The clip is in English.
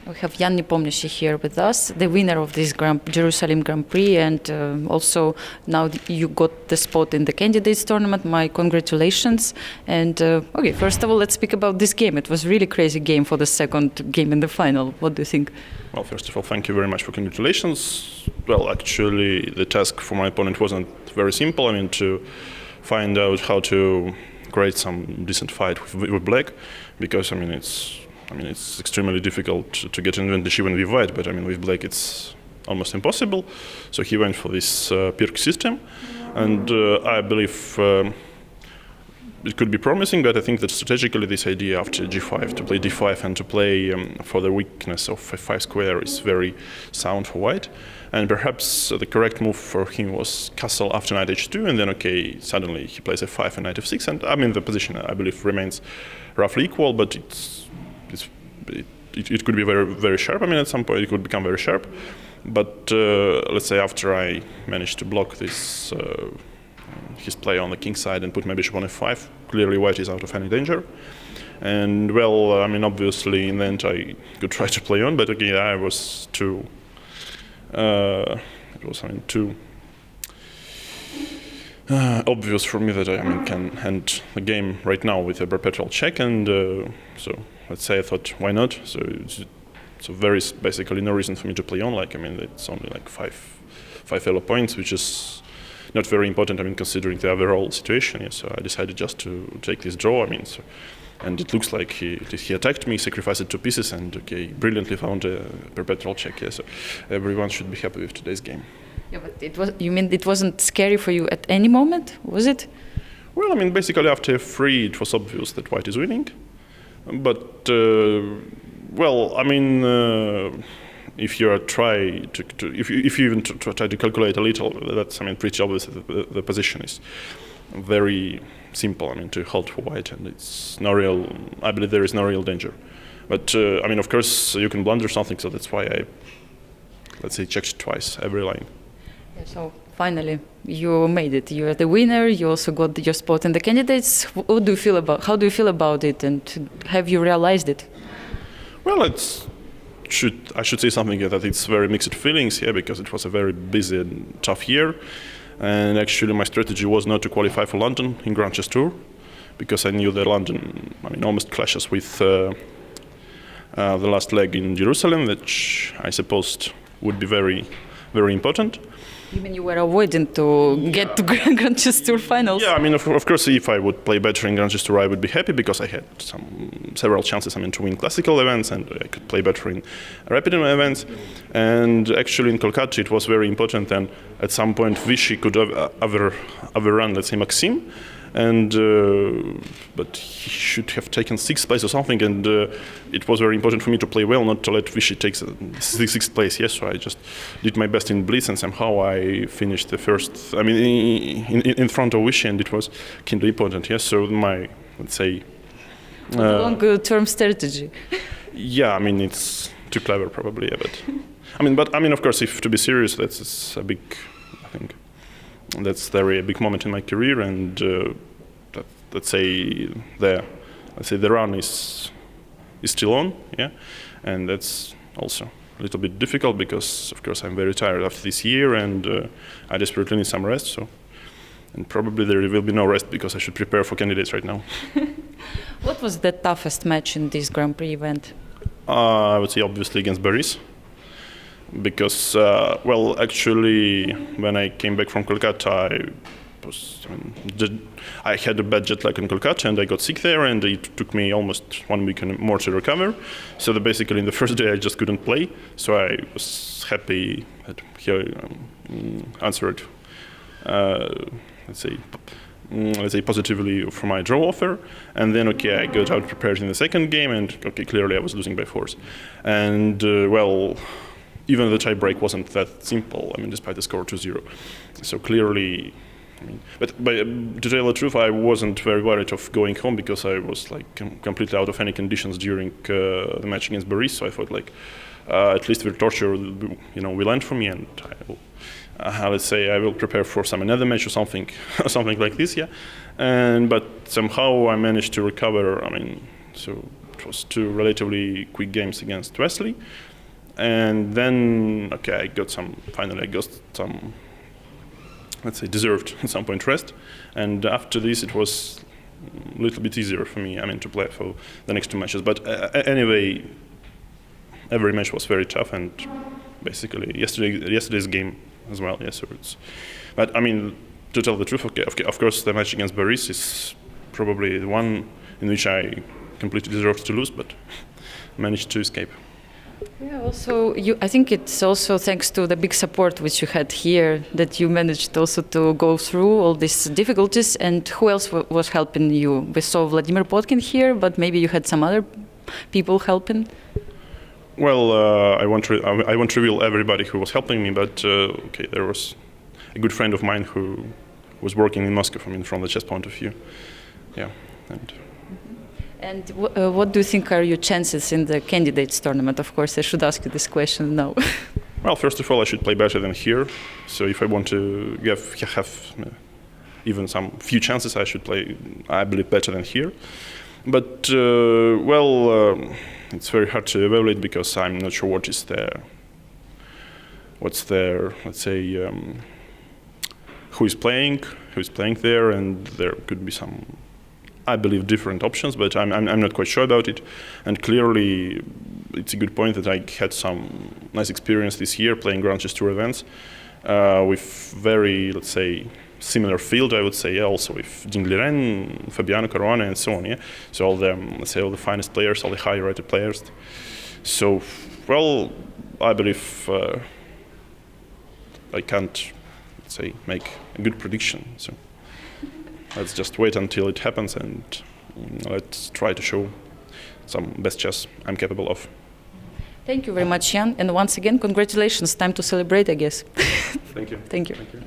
We have Jan Nepomniachtchi here with us, the winner of this Jerusalem Grand Prix, and also now you got the spot in the candidates tournament. My congratulations. And okay, first of all, let's speak about this game. It was a really crazy game for the second game in the final. What do you think? Well, first of all, thank you very much for congratulations. Well, actually, the task for my opponent wasn't very simple. I mean, to find out how to create some decent fight with black, because it's extremely difficult to get an advantage even with white, but I mean with black it's almost impossible. So he went for this Prix system, and I believe it could be promising, but I think that strategically this idea after g5, to play d5 and to play for the weakness of f5 square is very sound for white. And perhaps the correct move for him was castle after knight h2, and then okay, suddenly he plays f5 and knight f6, and I mean the position I believe remains roughly equal, but it could be very, very sharp. I mean, at some point it could become very sharp. But let's say after I managed to block this his play on the king side and put my bishop on f5, clearly white is out of any danger. And well, I mean, obviously in the end I could try to play on, but again, I was too. It was too obvious for me that I can end the game right now with a perpetual check, and so let's say I thought, why not? So there is basically no reason for me to play on. Like, I mean, it's only like five yellow points, which is not very important. I mean, considering the overall situation. Yeah, so I decided just to take this draw. I mean, and it looks like he attacked me, sacrificed it 2 pieces, and okay, brilliantly found a perpetual check. Yeah, so everyone should be happy with today's game. Yeah, but you mean it wasn't scary for you at any moment, was it? Well, I mean, basically after f3, it was obvious that white is winning. But well, I mean, if you if you even try to calculate a little, that's pretty obvious that the position is very simple. I mean, to hold for white, and it's no real. I believe there is no real danger. But I mean, of course, you can blunder something, so that's why I, let's say, checked twice every line. Yeah, so finally, you made it. You are the winner. You also got your spot in the candidates. How do you feel about it, and have you realized it? Well, I should say something that it's very mixed feelings here, because it was a very busy and tough year, and actually my strategy was not to qualify for London in Grand Chess Tour, because I knew that London, almost clashes with the last leg in Jerusalem, which I supposed would be very, very important. You mean you were avoiding to get to Grand Chess Tour finals? Yeah, I mean, of course, if I would play better in Grand Chess Tour, I would be happy, because I had several chances, to win classical events, and I could play better in rapid events. And actually in Kolkata, it was very important, and at some point Vichy could overrun, let's say, Maxim, and but he should have taken 6th place or something, and it was very important for me to play well, not to let Vichy take 6th place. Yes, so I just did my best in blitz, and somehow I finished the first. I mean, in front of Vichy, and it was kind of important. Yes, so my, let's say, long-term strategy. Yeah, I mean, it's too clever probably. Yeah, but of course, if to be serious, that's a big, I think. That's a big moment in my career, and let's say the run is still on, yeah, and that's also a little bit difficult, because of course I'm very tired after this year, and I desperately need some rest. So, and probably there will be no rest, because I should prepare for candidates right now. What was the toughest match in this Grand Prix event? I would say obviously against Paris. Because, well, actually, when I came back from Kolkata, I had a bad jet lag in Kolkata, and I got sick there, and it took me almost 1 week and more to recover. So basically, in the first day, I just couldn't play. So I was happy that he answered, let's say positively for my draw offer. And then, okay, I got out prepared in the second game, and okay, clearly I was losing by force. And well, even the tie break wasn't that simple, despite the score 2-0. So clearly, but to tell the truth, I wasn't very worried of going home, because I was completely out of any conditions during the match against Paris. So I thought at least the torture will end for me, and I will, let's say, I will prepare for another match or something, something like this, yeah. But somehow I managed to recover. So It was two relatively quick games against Wesley. And then, okay, finally I got some, let's say, deserved at some point rest. And after this, it was a little bit easier for me, to play for the next two matches. But anyway, every match was very tough, and basically yesterday's game as well. Yes, so but to tell the truth, of course, the match against Boris is probably the one in which I completely deserved to lose, but managed to escape. Yeah, also, I think it's also thanks to the big support which you had here that you managed also to go through all these difficulties. And who else was helping you? We saw Vladimir Potkin here, but maybe you had some other people helping. Well, I won't reveal everybody who was helping me, but okay, there was a good friend of mine who was working in Moscow. From the chess point of view, yeah. And what do you think are your chances in the candidates tournament? Of course, I should ask you this question now. Well, first of all, I should play better than here. So if I want to have even some few chances, I should play, I believe, better than here. But it's very hard to evaluate because I'm not sure what's their, let's say, who is playing there, and there could be some, I believe, different options, but I'm not quite sure about it. And clearly, it's a good point that I had some nice experience this year playing Grand Chess Tour events with very, let's say, similar field, I would say, also with Ding Liren, Fabiano Caruana, and so on. Yeah, so all the finest players, all the high-rated players. So, well, I believe I can't, let's say, make a good prediction. So let's just wait until it happens, and let's try to show some best chess I'm capable of. Thank you very much, Jan, and once again, congratulations. Time to celebrate, I guess. Thank you. Thank you. Thank you.